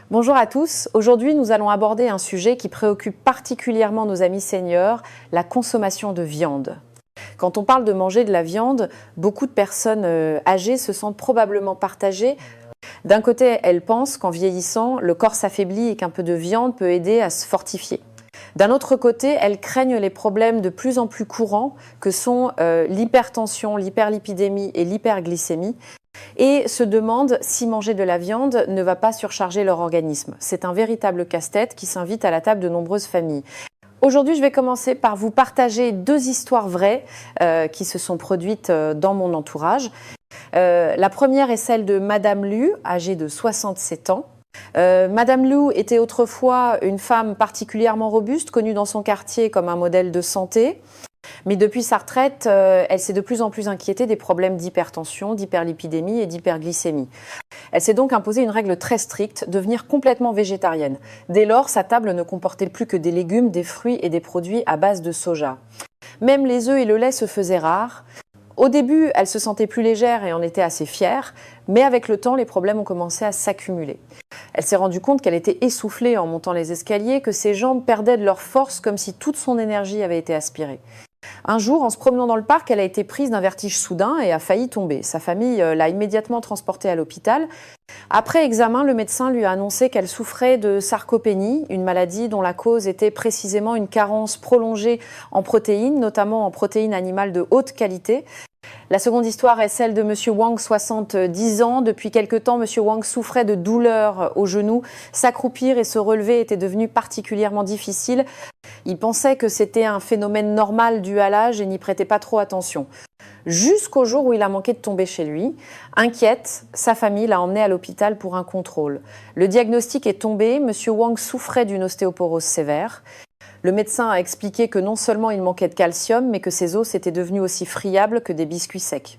Bonjour à tous, aujourd'hui nous allons aborder un sujet qui préoccupe particulièrement nos amis seniors, la consommation de viande. Quand on parle de manger de la viande, beaucoup de personnes âgées se sentent probablement partagées. D'un côté, elles pensent qu'en vieillissant, le corps s'affaiblit et qu'un peu de viande peut aider à se fortifier. D'un autre côté, elles craignent les problèmes de plus en plus courants que sont l'hypertension, l'hyperlipidémie et l'hyperglycémie et se demandent si manger de la viande ne va pas surcharger leur organisme. C'est un véritable casse-tête qui s'invite à la table de nombreuses familles. Aujourd'hui, je vais commencer par vous partager deux histoires vraies qui se sont produites dans mon entourage. La première est celle de Madame Lu, âgée de 67 ans. Madame Lu était autrefois une femme particulièrement robuste, connue dans son quartier comme un modèle de santé. Mais depuis sa retraite, elle s'est de plus en plus inquiétée des problèmes d'hypertension, d'hyperlipidémie et d'hyperglycémie. Elle s'est donc imposé une règle très stricte, devenir complètement végétarienne. Dès lors, sa table ne comportait plus que des légumes, des fruits et des produits à base de soja. Même les œufs et le lait se faisaient rares. Au début, elle se sentait plus légère et en était assez fière, mais avec le temps, les problèmes ont commencé à s'accumuler. Elle s'est rendue compte qu'elle était essoufflée en montant les escaliers, que ses jambes perdaient de leur force comme si toute son énergie avait été aspirée. Un jour, en se promenant dans le parc, elle a été prise d'un vertige soudain et a failli tomber. Sa famille l'a immédiatement transportée à l'hôpital. Après examen, le médecin lui a annoncé qu'elle souffrait de sarcopénie, une maladie dont la cause était précisément une carence prolongée en protéines, notamment en protéines animales de haute qualité. La seconde histoire est celle de M. Wang, 70 ans. Depuis quelque temps, M. Wang souffrait de douleurs au genou. S'accroupir et se relever était devenu particulièrement difficile. Il pensait que c'était un phénomène normal dû à l'âge et n'y prêtait pas trop attention. Jusqu'au jour où il a manqué de tomber chez lui. Inquiète, sa famille l'a emmené à l'hôpital pour un contrôle. Le diagnostic est tombé, M. Wang souffrait d'une ostéoporose sévère. Le médecin a expliqué que non seulement il manquait de calcium, mais que ses os étaient devenus aussi friables que des biscuits secs.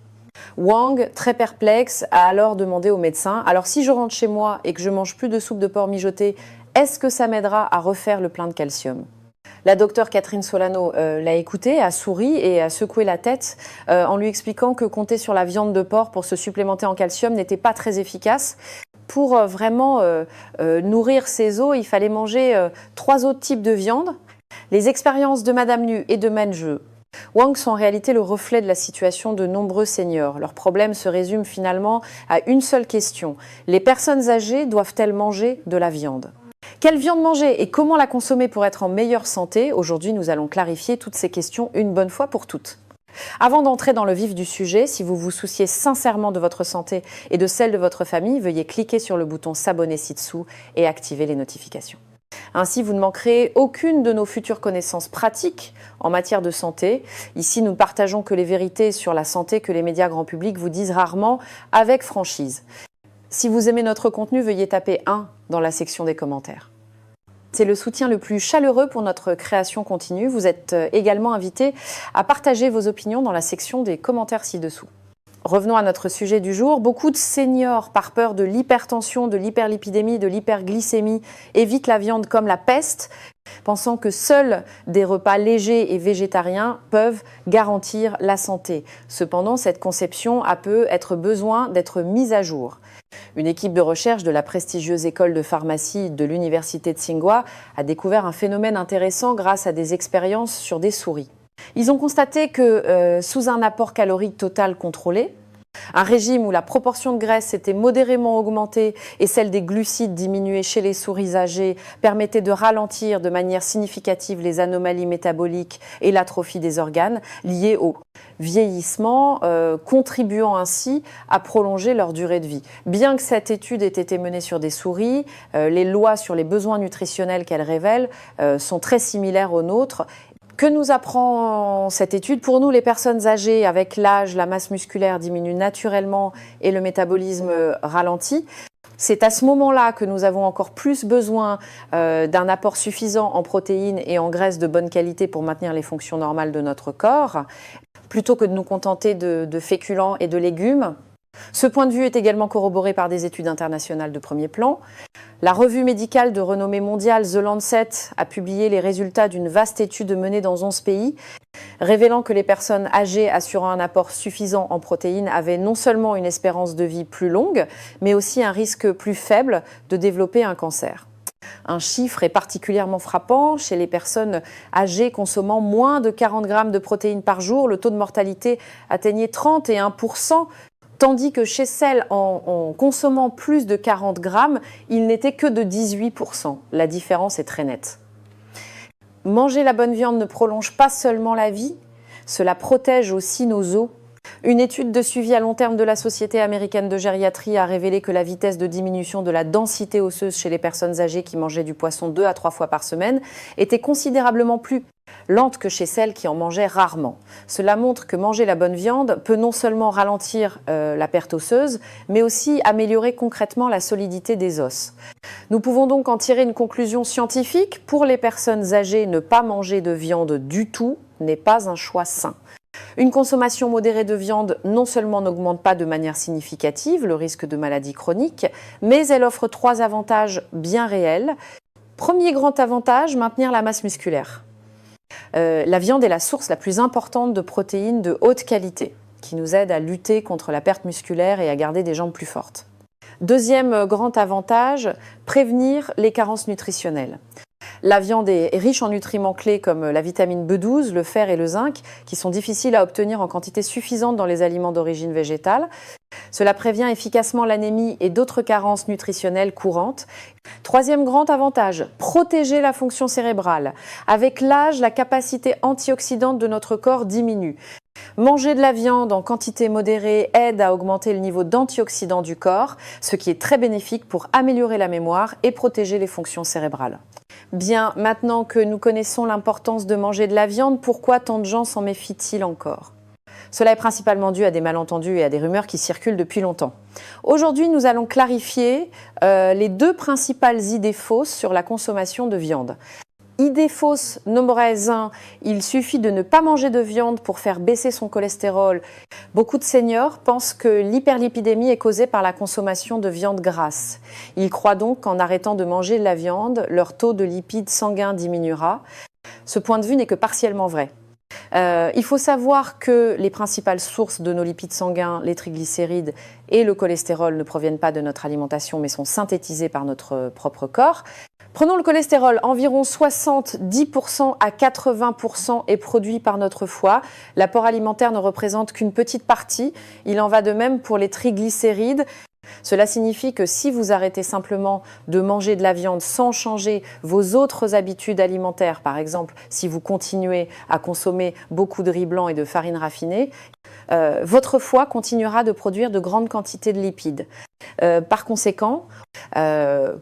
Wang, très perplexe, a alors demandé au médecin « Alors si je rentre chez moi et que je mange plus de soupe de porc mijotée, est-ce que ça m'aidera à refaire le plein de calcium ?» La docteure Catherine Solano l'a écouté, a souri et a secoué la tête en lui expliquant que compter sur la viande de porc pour se supplémenter en calcium n'était pas très efficace. Pour vraiment nourrir ses os, il fallait manger 3 autres types de viande. Les expériences de Madame Lu et de Menju Wang sont en réalité le reflet de la situation de nombreux seniors. Leur problème se résume finalement à une seule question. Les personnes âgées doivent-elles manger de la viande ? Quelle viande manger et comment la consommer pour être en meilleure santé ? Aujourd'hui, nous allons clarifier toutes ces questions une bonne fois pour toutes. Avant d'entrer dans le vif du sujet, si vous vous souciez sincèrement de votre santé et de celle de votre famille, veuillez cliquer sur le bouton s'abonner ci-dessous et activer les notifications. Ainsi, vous ne manquerez aucune de nos futures connaissances pratiques en matière de santé. Ici, nous ne partageons que les vérités sur la santé que les médias grand public vous disent rarement avec franchise. Si vous aimez notre contenu, veuillez taper 1 dans la section des commentaires. C'est le soutien le plus chaleureux pour notre création continue. Vous êtes également invité à partager vos opinions dans la section des commentaires ci-dessous. Revenons à notre sujet du jour. Beaucoup de seniors, par peur de l'hypertension, de l'hyperlipidémie, de l'hyperglycémie, évitent la viande comme la peste, pensant que seuls des repas légers et végétariens peuvent garantir la santé. Cependant, cette conception a peu être besoin d'être mise à jour. Une équipe de recherche de la prestigieuse école de pharmacie de l'université de Tsinghua a découvert un phénomène intéressant grâce à des expériences sur des souris. Ils ont constaté que sous un apport calorique total contrôlé, un régime où la proportion de graisse était modérément augmentée et celle des glucides diminuée chez les souris âgées permettait de ralentir de manière significative les anomalies métaboliques et l'atrophie des organes liées au vieillissement, contribuant ainsi à prolonger leur durée de vie. Bien que cette étude ait été menée sur des souris, les lois sur les besoins nutritionnels qu'elle révèle sont très similaires aux nôtres. Que nous apprend cette étude ? Pour nous, les personnes âgées, avec l'âge, la masse musculaire diminue naturellement et le métabolisme ralentit. C'est à ce moment-là que nous avons encore plus besoin d'un apport suffisant en protéines et en graisses de bonne qualité pour maintenir les fonctions normales de notre corps, plutôt que de nous contenter de féculents et de légumes. Ce point de vue est également corroboré par des études internationales de premier plan. La revue médicale de renommée mondiale The Lancet a publié les résultats d'une vaste étude menée dans 11 pays, révélant que les personnes âgées assurant un apport suffisant en protéines avaient non seulement une espérance de vie plus longue, mais aussi un risque plus faible de développer un cancer. Un chiffre est particulièrement frappant. Chez les personnes âgées consommant moins de 40 grammes de protéines par jour, le taux de mortalité atteignait 31%, tandis que chez celles en consommant plus de 40 grammes, il n'était que de 18%. La différence est très nette. Manger la bonne viande ne prolonge pas seulement la vie, cela protège aussi nos os. Une étude de suivi à long terme de la Société américaine de gériatrie a révélé que la vitesse de diminution de la densité osseuse chez les personnes âgées qui mangeaient du poisson 2 à 3 fois par semaine était considérablement plus lente que chez celles qui en mangeaient rarement. Cela montre que manger la bonne viande peut non seulement ralentir la perte osseuse, mais aussi améliorer concrètement la solidité des os. Nous pouvons donc en tirer une conclusion scientifique. Pour les personnes âgées, ne pas manger de viande du tout n'est pas un choix sain. Une consommation modérée de viande non seulement n'augmente pas de manière significative le risque de maladies chroniques, mais elle offre 3 avantages bien réels. Premier grand avantage, maintenir la masse musculaire. La viande est la source la plus importante de protéines de haute qualité, qui nous aide à lutter contre la perte musculaire et à garder des jambes plus fortes. Deuxième grand avantage, prévenir les carences nutritionnelles. La viande est riche en nutriments clés comme la vitamine B12, le fer et le zinc, qui sont difficiles à obtenir en quantité suffisante dans les aliments d'origine végétale. Cela prévient efficacement l'anémie et d'autres carences nutritionnelles courantes. Troisième grand avantage, protéger la fonction cérébrale. Avec l'âge, la capacité antioxydante de notre corps diminue. Manger de la viande en quantité modérée aide à augmenter le niveau d'antioxydants du corps, ce qui est très bénéfique pour améliorer la mémoire et protéger les fonctions cérébrales. Bien, maintenant que nous connaissons l'importance de manger de la viande, pourquoi tant de gens s'en méfient-ils encore ? Cela est principalement dû à des malentendus et à des rumeurs qui circulent depuis longtemps. Aujourd'hui, nous allons clarifier les 2 principales idées fausses sur la consommation de viande. Idée fausse numéro 1, il suffit de ne pas manger de viande pour faire baisser son cholestérol. Beaucoup de seniors pensent que l'hyperlipidémie est causée par la consommation de viande grasse. Ils croient donc qu'en arrêtant de manger de la viande, leur taux de lipides sanguins diminuera. Ce point de vue n'est que partiellement vrai. Il faut savoir que les principales sources de nos lipides sanguins, les triglycérides et le cholestérol ne proviennent pas de notre alimentation mais sont synthétisés par notre propre corps. Prenons le cholestérol, environ 70% à 80% est produit par notre foie. L'apport alimentaire ne représente qu'une petite partie. Il en va de même pour les triglycérides. Cela signifie que si vous arrêtez simplement de manger de la viande sans changer vos autres habitudes alimentaires, par exemple si vous continuez à consommer beaucoup de riz blanc et de farine raffinée, votre foie continuera de produire de grandes quantités de lipides. Par conséquent,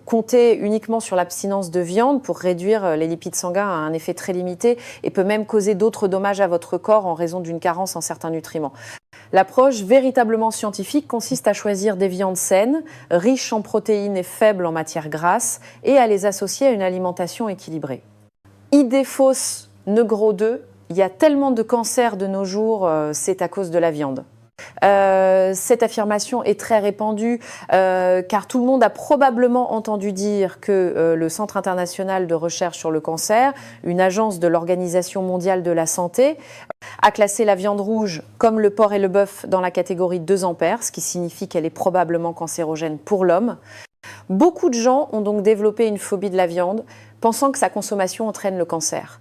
compter uniquement sur l'abstinence de viande pour réduire les lipides sanguins a un effet très limité et peut même causer d'autres dommages à votre corps en raison d'une carence en certains nutriments. L'approche véritablement scientifique consiste à choisir des viandes saines, riches en protéines et faibles en matières grasses, et à les associer à une alimentation équilibrée. Idée fausse numéro 2, il y a tellement de cancers de nos jours, c'est à cause de la viande. Cette affirmation est très répandue car tout le monde a probablement entendu dire que le Centre international de recherche sur le cancer, une agence de l'Organisation mondiale de la santé, a classé la viande rouge comme le porc et le bœuf dans la catégorie 2 ampères, ce qui signifie qu'elle est probablement cancérogène pour l'homme. Beaucoup de gens ont donc développé une phobie de la viande, pensant que sa consommation entraîne le cancer.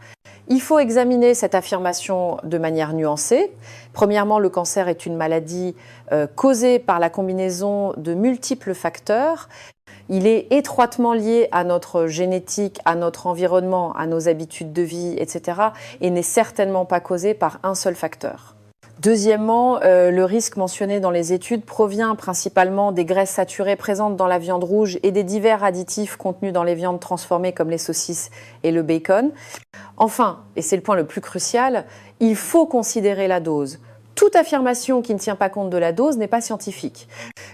Il faut examiner cette affirmation de manière nuancée. Premièrement, le cancer est une maladie causée par la combinaison de multiples facteurs. Il est étroitement lié à notre génétique, à notre environnement, à nos habitudes de vie, etc. et n'est certainement pas causé par un seul facteur. Deuxièmement, le risque mentionné dans les études provient principalement des graisses saturées présentes dans la viande rouge et des divers additifs contenus dans les viandes transformées comme les saucisses et le bacon. Enfin, et c'est le point le plus crucial, il faut considérer la dose. Toute affirmation qui ne tient pas compte de la dose n'est pas scientifique.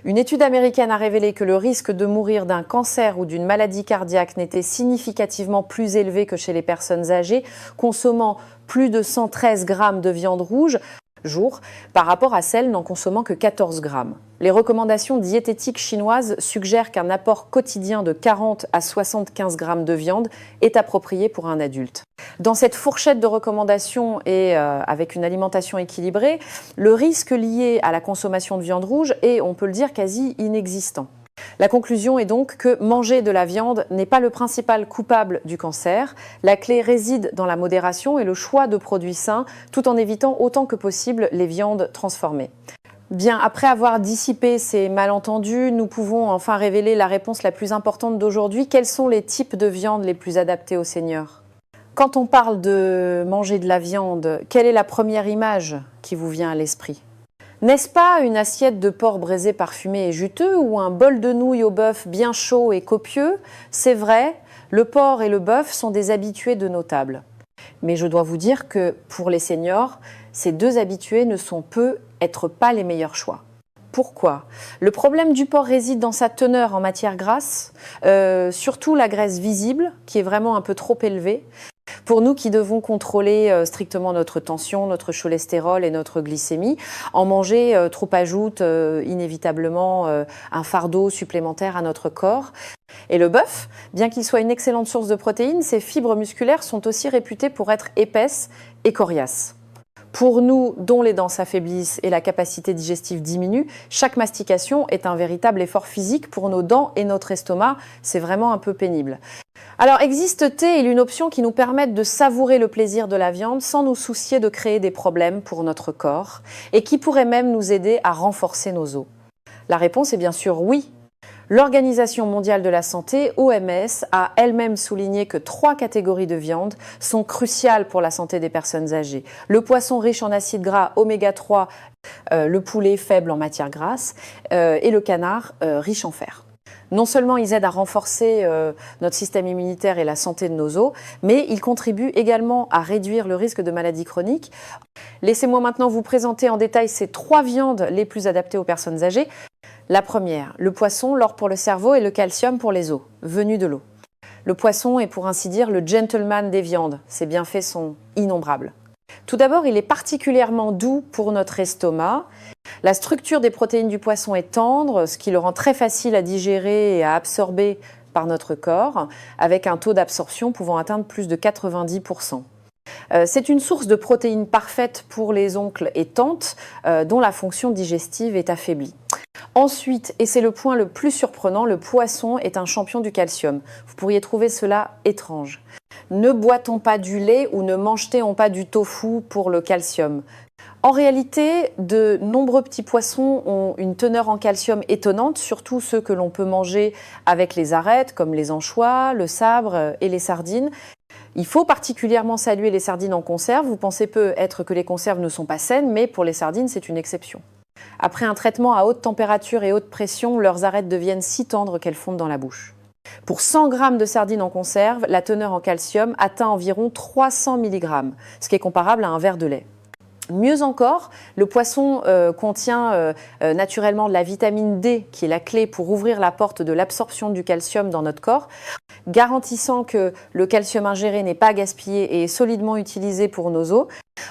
Une étude américaine a révélé que le risque de mourir d'un cancer ou d'une maladie cardiaque n'était significativement plus élevé que chez les personnes âgées consommant plus de 113 grammes de viande rouge, jour par rapport à celle n'en consommant que 14 grammes. Les recommandations diététiques chinoises suggèrent qu'un apport quotidien de 40 à 75 grammes de viande est approprié pour un adulte. Dans cette fourchette de recommandations et avec une alimentation équilibrée, le risque lié à la consommation de viande rouge est, on peut le dire, quasi inexistant. La conclusion est donc que manger de la viande n'est pas le principal coupable du cancer. La clé réside dans la modération et le choix de produits sains, tout en évitant autant que possible les viandes transformées. Bien, après avoir dissipé ces malentendus, nous pouvons enfin révéler la réponse la plus importante d'aujourd'hui. Quels sont les types de viande les plus adaptés aux seniors ? Quand on parle de manger de la viande, quelle est la première image qui vous vient à l'esprit ? N'est-ce pas une assiette de porc braisé parfumé et juteux ou un bol de nouilles au bœuf bien chaud et copieux? C'est vrai, le porc et le bœuf sont des habitués de nos tables. Mais je dois vous dire que pour les seniors, ces deux habitués ne sont peut-être pas les meilleurs choix. Pourquoi ? Le problème du porc réside dans sa teneur en matière grasse, surtout la graisse visible, qui est vraiment un peu trop élevée. Pour nous qui devons contrôler strictement notre tension, notre cholestérol et notre glycémie, en manger trop ajoute inévitablement un fardeau supplémentaire à notre corps. Et le bœuf, bien qu'il soit une excellente source de protéines, ses fibres musculaires sont aussi réputées pour être épaisses et coriaces. Pour nous, dont les dents s'affaiblissent et la capacité digestive diminue, chaque mastication est un véritable effort physique pour nos dents et notre estomac. C'est vraiment un peu pénible. Alors, existe-t-il une option qui nous permette de savourer le plaisir de la viande sans nous soucier de créer des problèmes pour notre corps et qui pourrait même nous aider à renforcer nos os? La réponse est bien sûr oui. L'Organisation mondiale de la santé, OMS, a elle-même souligné que 3 catégories de viande sont cruciales pour la santé des personnes âgées. Le poisson riche en acides gras oméga 3, le poulet faible en matière grasse et le canard riche en fer. Non seulement ils aident à renforcer notre système immunitaire et la santé de nos os, mais ils contribuent également à réduire le risque de maladies chroniques. Laissez-moi maintenant vous présenter en détail ces 3 viandes les plus adaptées aux personnes âgées. La première, le poisson, l'or pour le cerveau et le calcium pour les os, venus de l'eau. Le poisson est pour ainsi dire le gentleman des viandes. Ses bienfaits sont innombrables. Tout d'abord, il est particulièrement doux pour notre estomac. La structure des protéines du poisson est tendre, ce qui le rend très facile à digérer et à absorber par notre corps, avec un taux d'absorption pouvant atteindre plus de 90%. C'est une source de protéines parfaite pour les oncles et tantes, dont la fonction digestive est affaiblie. Ensuite, et c'est le point le plus surprenant, le poisson est un champion du calcium. Vous pourriez trouver cela étrange. Ne boit-on pas du lait ou ne mange-t-on pas du tofu pour le calcium? En réalité, de nombreux petits poissons ont une teneur en calcium étonnante, surtout ceux que l'on peut manger avec les arêtes, comme les anchois, le sabre et les sardines. Il faut particulièrement saluer les sardines en conserve. Vous pensez peut-être que les conserves ne sont pas saines, mais pour les sardines, c'est une exception. Après un traitement à haute température et haute pression, leurs arêtes deviennent si tendres qu'elles fondent dans la bouche. Pour 100 g de sardines en conserve, la teneur en calcium atteint environ 300 mg, ce qui est comparable à un verre de lait. Mieux encore, le poisson contient naturellement de la vitamine D, qui est la clé pour ouvrir la porte de l'absorption du calcium dans notre corps, garantissant que le calcium ingéré n'est pas gaspillé et est solidement utilisé pour nos os.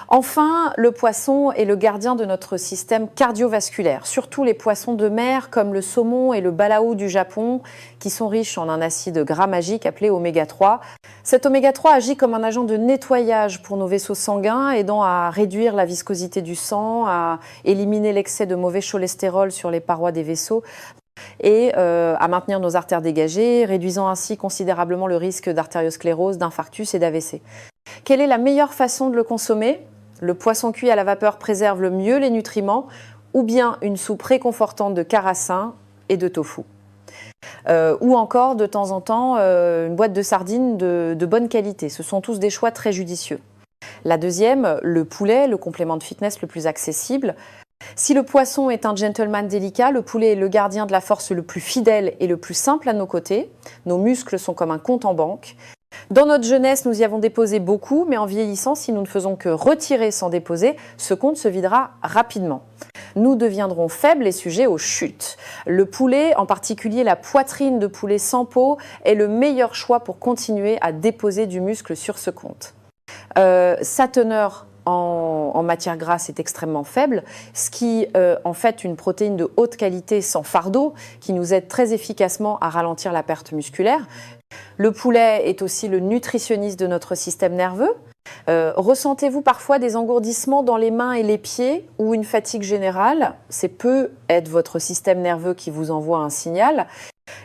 Enfin, le poisson est le gardien de notre système cardiovasculaire, surtout les poissons de mer comme le saumon et le balaou du Japon, qui sont riches en un acide gras magique appelé oméga 3. Cet oméga 3 agit comme un agent de nettoyage pour nos vaisseaux sanguins, aidant à réduire la viscosité du sang, à éliminer l'excès de mauvais cholestérol sur les parois des vaisseaux et à maintenir nos artères dégagées, réduisant ainsi considérablement le risque d'artériosclérose, d'infarctus et d'AVC. Quelle est la meilleure façon de le consommer? Le poisson cuit à la vapeur préserve le mieux les nutriments, ou bien une soupe réconfortante de carassin et de tofu. Ou encore, de temps en temps, une boîte de sardines de bonne qualité. Ce sont tous des choix très judicieux. La deuxième, le poulet, le complément de fitness le plus accessible. Si le poisson est un gentleman délicat, le poulet est le gardien de la force le plus fidèle et le plus simple à nos côtés. Nos muscles sont comme un compte en banque. Dans notre jeunesse, nous y avons déposé beaucoup, mais en vieillissant, si nous ne faisons que retirer sans déposer, ce compte se videra rapidement. Nous deviendrons faibles et sujets aux chutes. Le poulet, en particulier la poitrine de poulet sans peau, est le meilleur choix pour continuer à déposer du muscle sur ce compte. Sa teneur en matière grasse est extrêmement faible, ce qui en fait une protéine de haute qualité sans fardeau qui nous aide très efficacement à ralentir la perte musculaire. Le poulet est aussi le nutritionniste de notre système nerveux. Ressentez-vous parfois des engourdissements dans les mains et les pieds ou une fatigue générale? C'est peut être votre système nerveux qui vous envoie un signal.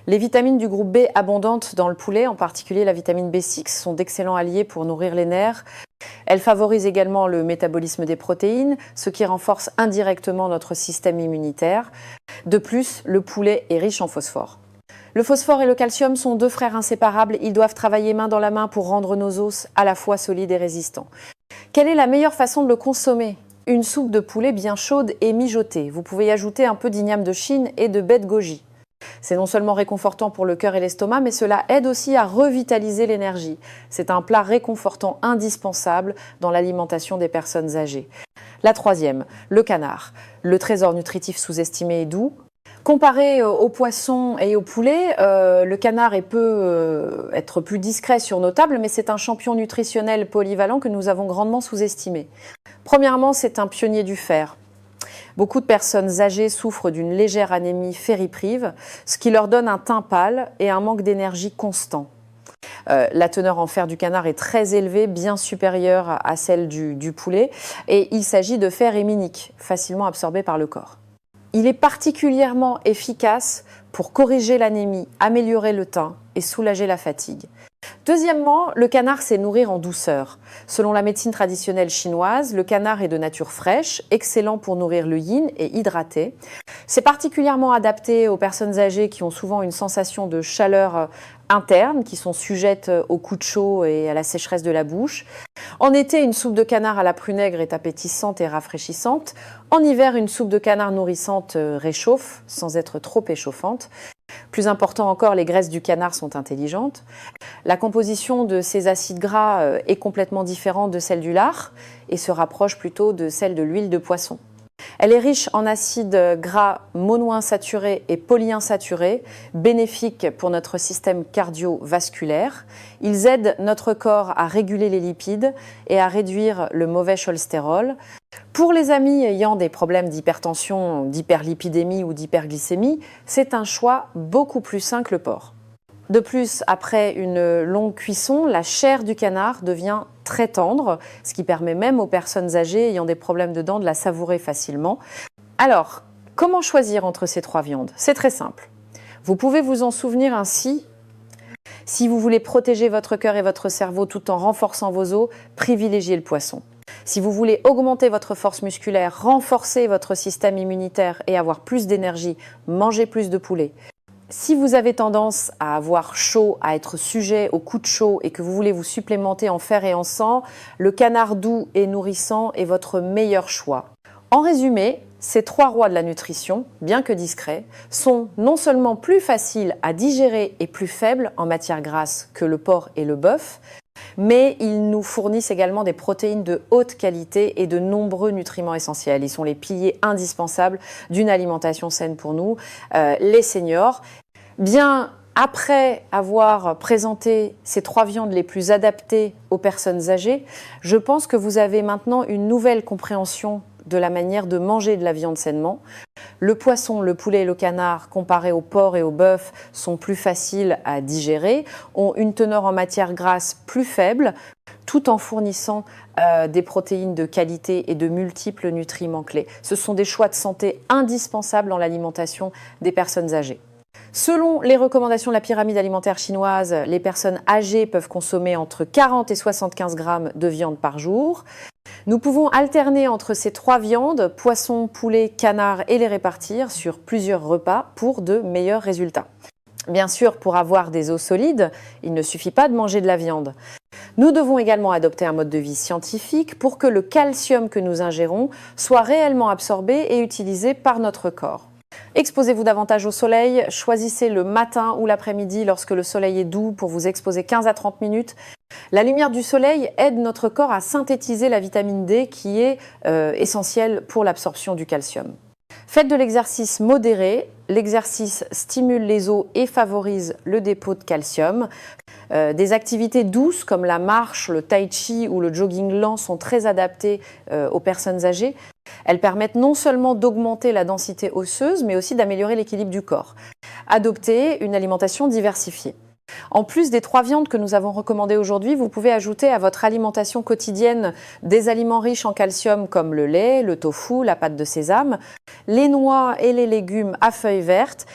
Les vitamines du groupe B abondantes dans le poulet, en particulier la vitamine B6, sont d'excellents alliés pour nourrir les nerfs. Elles favorisent également le métabolisme des protéines, ce qui renforce indirectement notre système immunitaire. De plus, le poulet est riche en phosphore. Le phosphore et le calcium sont deux frères inséparables. Ils doivent travailler main dans la main pour rendre nos os à la fois solides et résistants. Quelle est la meilleure façon de le consommer? Une soupe de poulet bien chaude et mijotée. Vous pouvez y ajouter un peu d'igname de Chine et de baie de goji. C'est non seulement réconfortant pour le cœur et l'estomac, mais cela aide aussi à revitaliser l'énergie. C'est un plat réconfortant indispensable dans l'alimentation des personnes âgées. La troisième, le canard. Le trésor nutritif sous-estimé et doux. Comparé au poisson et au poulet, le canard peut être plus discret sur nos tables, mais c'est un champion nutritionnel polyvalent que nous avons grandement sous-estimé. Premièrement, c'est un pionnier du fer. Beaucoup de personnes âgées souffrent d'une légère anémie ferriprive, ce qui leur donne un teint pâle et un manque d'énergie constant. La teneur en fer du canard est très élevée, bien supérieure à celle du poulet, et il s'agit de fer héminique, facilement absorbé par le corps. Il est particulièrement efficace pour corriger l'anémie, améliorer le teint et soulager la fatigue. Deuxièmement, le canard sait nourrir en douceur. Selon la médecine traditionnelle chinoise, le canard est de nature fraîche, excellent pour nourrir le yin et hydrater. C'est particulièrement adapté aux personnes âgées qui ont souvent une sensation de chaleur interne, qui sont sujettes aux coups de chaud et à la sécheresse de la bouche. En été, une soupe de canard à la prunègre est appétissante et rafraîchissante. En hiver, une soupe de canard nourrissante réchauffe, sans être trop échauffante. Plus important encore, les graisses du canard sont intelligentes. La composition de ces acides gras est complètement différente de celle du lard et se rapproche plutôt de celle de l'huile de poisson. Elle est riche en acides gras monoinsaturés et polyinsaturés, bénéfiques pour notre système cardiovasculaire. Ils aident notre corps à réguler les lipides et à réduire le mauvais cholestérol. Pour les amis ayant des problèmes d'hypertension, d'hyperlipidémie ou d'hyperglycémie, c'est un choix beaucoup plus sain que le porc. De plus, après une longue cuisson, la chair du canard devient très tendre, ce qui permet même aux personnes âgées ayant des problèmes de dents de la savourer facilement. Alors, comment choisir entre ces trois viandes? C'est très simple. Vous pouvez vous en souvenir ainsi. Si vous voulez protéger votre cœur et votre cerveau tout en renforçant vos os, privilégiez le poisson. Si vous voulez augmenter votre force musculaire, renforcer votre système immunitaire et avoir plus d'énergie, mangez plus de poulet. Si vous avez tendance à avoir chaud, à être sujet aux coups de chaud et que vous voulez vous supplémenter en fer et en sang, le canard doux et nourrissant est votre meilleur choix. En résumé, ces trois rois de la nutrition, bien que discrets, sont non seulement plus faciles à digérer et plus faibles en matière grasse que le porc et le bœuf, mais ils nous fournissent également des protéines de haute qualité et de nombreux nutriments essentiels. Ils sont les piliers indispensables d'une alimentation saine pour nous, les seniors. Bien après avoir présenté ces trois viandes les plus adaptées aux personnes âgées, je pense que vous avez maintenant une nouvelle compréhension de la manière de manger de la viande sainement. Le poisson, le poulet et le canard, comparés au porc et au bœuf, sont plus faciles à digérer, ont une teneur en matière grasse plus faible, tout en fournissant des protéines de qualité et de multiples nutriments clés. Ce sont des choix de santé indispensables dans l'alimentation des personnes âgées. Selon les recommandations de la pyramide alimentaire chinoise, les personnes âgées peuvent consommer entre 40 et 75 grammes de viande par jour. Nous pouvons alterner entre ces trois viandes, poisson, poulet, canard, et les répartir sur plusieurs repas pour de meilleurs résultats. Bien sûr, pour avoir des os solides, il ne suffit pas de manger de la viande. Nous devons également adopter un mode de vie scientifique pour que le calcium que nous ingérons soit réellement absorbé et utilisé par notre corps. Exposez-vous davantage au soleil, choisissez le matin ou l'après-midi lorsque le soleil est doux pour vous exposer 15 à 30 minutes. La lumière du soleil aide notre corps à synthétiser la vitamine D qui est essentielle pour l'absorption du calcium. Faites de l'exercice modéré l'exercice stimule les os et favorise le dépôt de calcium. Des activités douces comme la marche, le tai chi ou le jogging lent sont très adaptées aux personnes âgées. Elles permettent non seulement d'augmenter la densité osseuse, mais aussi d'améliorer l'équilibre du corps. Adoptez une alimentation diversifiée. En plus des 3 viandes que nous avons recommandées aujourd'hui, vous pouvez ajouter à votre alimentation quotidienne des aliments riches en calcium comme le lait, le tofu, la pâte de sésame, les noix et les légumes à feuilles vertes.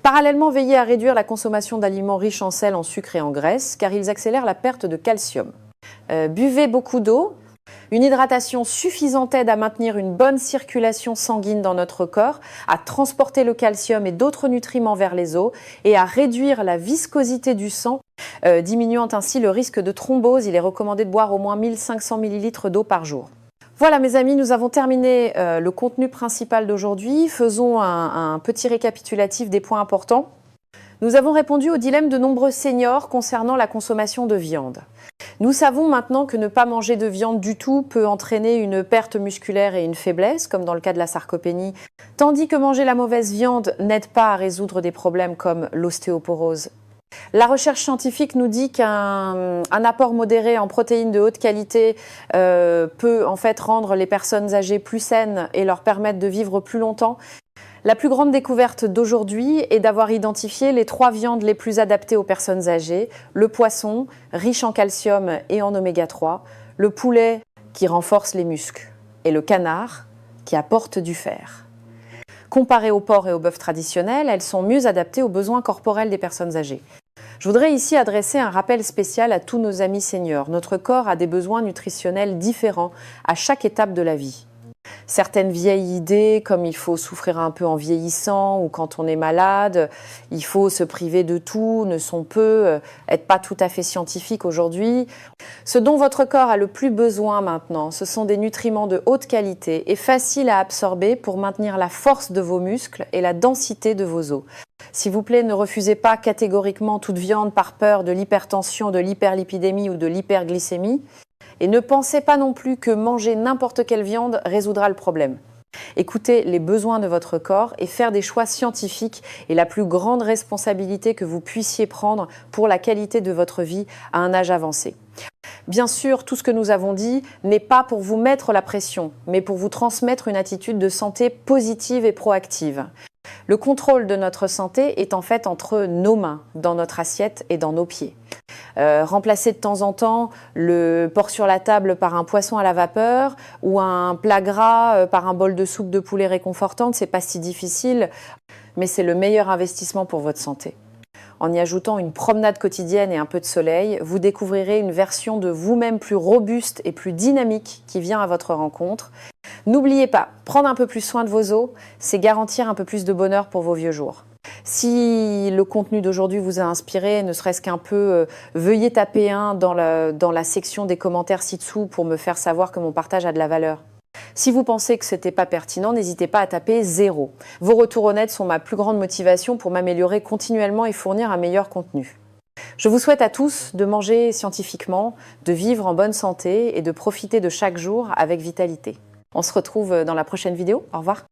Parallèlement, veillez à réduire la consommation d'aliments riches en sel, en sucre et en graisse, car ils accélèrent la perte de calcium. Buvez beaucoup d'eau. Une hydratation suffisante aide à maintenir une bonne circulation sanguine dans notre corps, à transporter le calcium et d'autres nutriments vers les os et à réduire la viscosité du sang, diminuant ainsi le risque de thrombose. Il est recommandé de boire au moins 1500 ml d'eau par jour. Voilà mes amis, nous avons terminé le contenu principal d'aujourd'hui. Faisons un petit récapitulatif des points importants. Nous avons répondu au dilemme de nombreux seniors concernant la consommation de viande. Nous savons maintenant que ne pas manger de viande du tout peut entraîner une perte musculaire et une faiblesse, comme dans le cas de la sarcopénie, tandis que manger la mauvaise viande n'aide pas à résoudre des problèmes comme l'ostéoporose. La recherche scientifique nous dit qu'un apport modéré en protéines de haute qualité peut en fait rendre les personnes âgées plus saines et leur permettre de vivre plus longtemps. La plus grande découverte d'aujourd'hui est d'avoir identifié les 3 viandes les plus adaptées aux personnes âgées. Le poisson, riche en calcium et en oméga 3, le poulet qui renforce les muscles et le canard qui apporte du fer. Comparées au porc et au bœuf traditionnel, elles sont mieux adaptées aux besoins corporels des personnes âgées. Je voudrais ici adresser un rappel spécial à tous nos amis seniors. Notre corps a des besoins nutritionnels différents à chaque étape de la vie. Certaines vieilles idées, comme il faut souffrir un peu en vieillissant ou quand on est malade, il faut se priver de tout, ne sont être pas tout à fait scientifiques aujourd'hui. Ce dont votre corps a le plus besoin maintenant, ce sont des nutriments de haute qualité et faciles à absorber pour maintenir la force de vos muscles et la densité de vos os. S'il vous plaît, ne refusez pas catégoriquement toute viande par peur de l'hypertension, de l'hyperlipidémie ou de l'hyperglycémie. Et ne pensez pas non plus que manger n'importe quelle viande résoudra le problème. Écoutez les besoins de votre corps et faire des choix scientifiques est la plus grande responsabilité que vous puissiez prendre pour la qualité de votre vie à un âge avancé. Bien sûr, tout ce que nous avons dit n'est pas pour vous mettre la pression, mais pour vous transmettre une attitude de santé positive et proactive. Le contrôle de notre santé est en fait entre nos mains, dans notre assiette et dans nos pieds. Remplacer de temps en temps le porc sur la table par un poisson à la vapeur ou un plat gras par un bol de soupe de poulet réconfortante, c'est pas si difficile, mais c'est le meilleur investissement pour votre santé. En y ajoutant une promenade quotidienne et un peu de soleil, vous découvrirez une version de vous-même plus robuste et plus dynamique qui vient à votre rencontre. N'oubliez pas, prendre un peu plus soin de vos os, c'est garantir un peu plus de bonheur pour vos vieux jours. Si le contenu d'aujourd'hui vous a inspiré, ne serait-ce qu'un peu, veuillez taper 1 dans la section des commentaires ci-dessous pour me faire savoir que mon partage a de la valeur. Si vous pensez que ce n'était pas pertinent, n'hésitez pas à taper 0. Vos retours honnêtes sont ma plus grande motivation pour m'améliorer continuellement et fournir un meilleur contenu. Je vous souhaite à tous de manger scientifiquement, de vivre en bonne santé et de profiter de chaque jour avec vitalité. On se retrouve dans la prochaine vidéo. Au revoir.